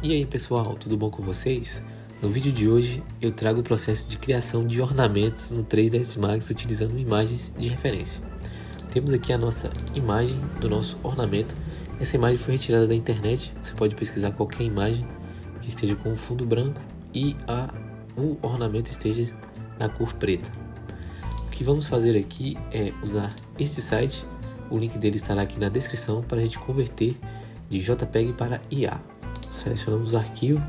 E aí pessoal, tudo bom com vocês? No vídeo de hoje eu trago o processo de criação de ornamentos no 3ds Max utilizando imagens de referência. Temos aqui a nossa imagem do nosso ornamento. Essa imagem foi retirada da internet, você pode pesquisar qualquer imagem que esteja com o fundo branco e o ornamento esteja na cor preta. O que vamos fazer aqui é usar este site, o link dele estará aqui na descrição para a gente converter de JPEG para IA. Selecionamos o arquivo,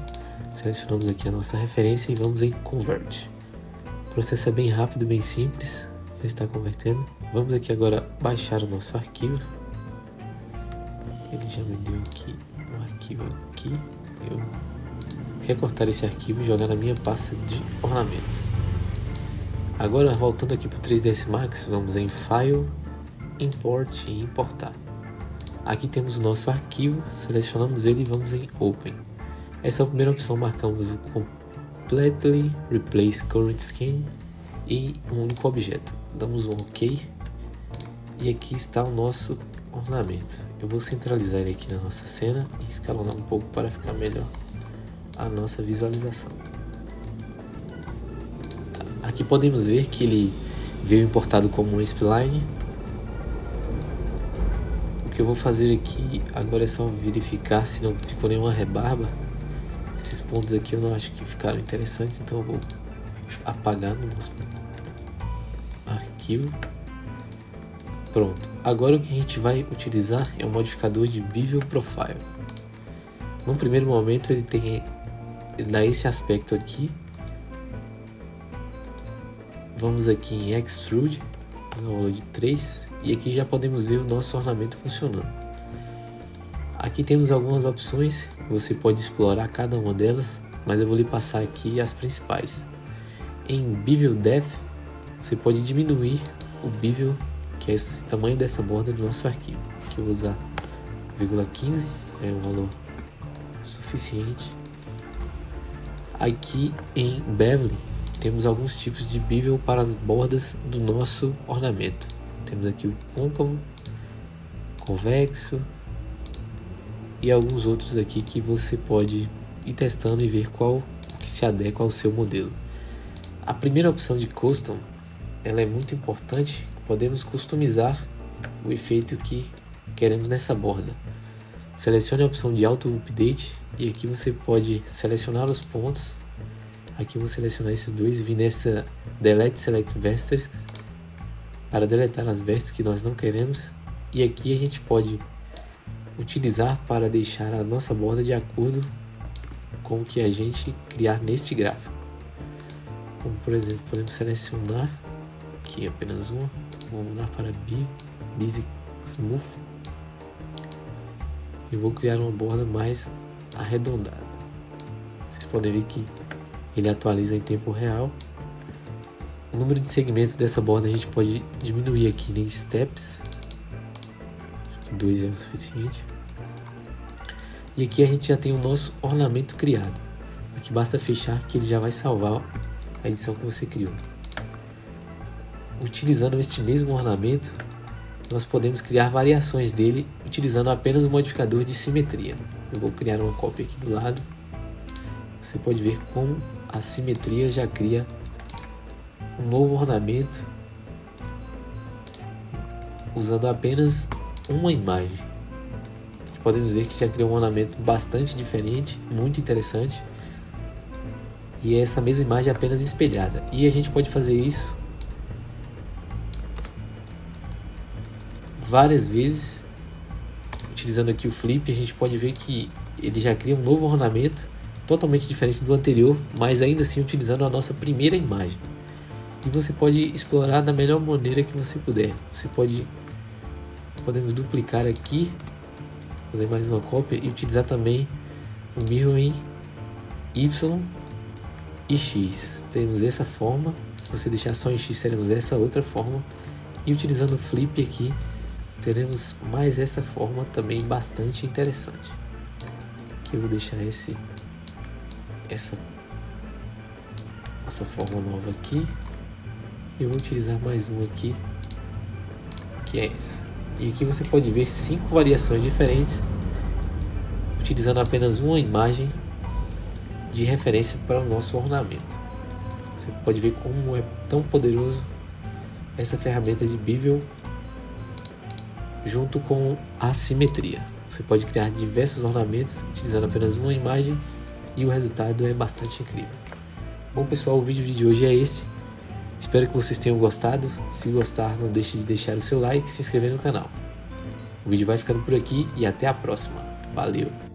selecionamos aqui a nossa referência e vamos em Convert. O processo é bem rápido, bem simples, já está convertendo. Vamos aqui agora baixar o nosso arquivo. Ele já me deu aqui um arquivo aqui. Eu recortar esse arquivo e jogar na minha pasta de ornamentos. Agora voltando aqui para o 3ds Max, vamos em File, Import e Importar. Aqui temos o nosso arquivo, selecionamos ele e vamos em Open. Essa é a primeira opção, marcamos o Completely Replace Current Scan e um único objeto. Damos um OK e aqui está o nosso ornamento. Eu vou centralizar ele aqui na nossa cena e escalonar um pouco para ficar melhor a nossa visualização. Aqui podemos ver que ele veio importado como um spline. O que eu vou fazer aqui agora é só verificar se não ficou nenhuma rebarba. Esses pontos aqui eu não acho que ficaram interessantes, então eu vou apagar no nosso arquivo. Pronto, agora o que a gente vai utilizar é um modificador de Bevel Profile. No primeiro momento ele dá esse aspecto aqui. Vamos aqui em Extrude, no valor de 3, e aqui já podemos ver o nosso ornamento funcionando. Aqui temos algumas opções, você pode explorar cada uma delas, mas eu vou lhe passar aqui as principais. Em Bevel Depth, você pode diminuir o bevel, que é esse tamanho dessa borda do nosso arquivo. Aqui eu vou usar 0,15, é um valor suficiente. Aqui em Beveling, temos alguns tipos de bevel para as bordas do nosso ornamento. Temos aqui o côncavo, convexo e alguns outros aqui que você pode ir testando e ver qual que se adequa ao seu modelo. A primeira opção de Custom, ela é muito importante. Podemos customizar o efeito que queremos nessa borda. Selecione a opção de Auto Update e aqui você pode selecionar os pontos. Aqui eu vou selecionar esses dois e vir nessa Delete Select Vertex para deletar as vértices que nós não queremos. E aqui a gente pode utilizar para deixar a nossa borda de acordo com o que a gente criar neste gráfico. Como por exemplo, podemos selecionar aqui apenas uma, vou mudar para Busy Smooth e vou criar uma borda mais arredondada. Vocês podem ver que ele atualiza em tempo real. O número de segmentos dessa borda a gente pode diminuir aqui em Steps. 2 é o suficiente. E aqui a gente já tem o nosso ornamento criado. Aqui basta fechar que ele já vai salvar a edição que você criou. Utilizando este mesmo ornamento, nós podemos criar variações dele utilizando apenas o modificador de simetria. Eu vou criar uma cópia aqui do lado. Você pode ver como a simetria já cria um novo ornamento usando apenas uma imagem. Aqui podemos ver que já criou um ornamento bastante diferente, muito interessante. E é essa mesma imagem apenas espelhada. E a gente pode fazer isso várias vezes. Utilizando aqui o Flip, a gente pode ver que ele já cria um novo ornamento totalmente diferente do anterior, mas ainda assim utilizando a nossa primeira imagem. E você pode explorar da melhor maneira que você puder. Podemos duplicar aqui, fazer mais uma cópia e utilizar também o mirroring Y e X. Temos essa forma. Se você deixar só em X, teremos essa outra forma. E utilizando o Flip aqui, teremos mais essa forma também bastante interessante. Aqui eu vou deixar essa forma nova aqui. Eu vou utilizar mais uma aqui, que é essa. E aqui você pode ver 5 variações diferentes utilizando apenas uma imagem de referência para o nosso ornamento. Você pode ver como é tão poderoso essa ferramenta de Bevel junto com a simetria. Você pode criar diversos ornamentos utilizando apenas uma imagem e o resultado é bastante incrível. Bom pessoal, o vídeo de hoje é esse. Espero que vocês tenham gostado. Se gostar, não deixe de deixar o seu like e se inscrever no canal. O vídeo vai ficando por aqui e até a próxima. Valeu!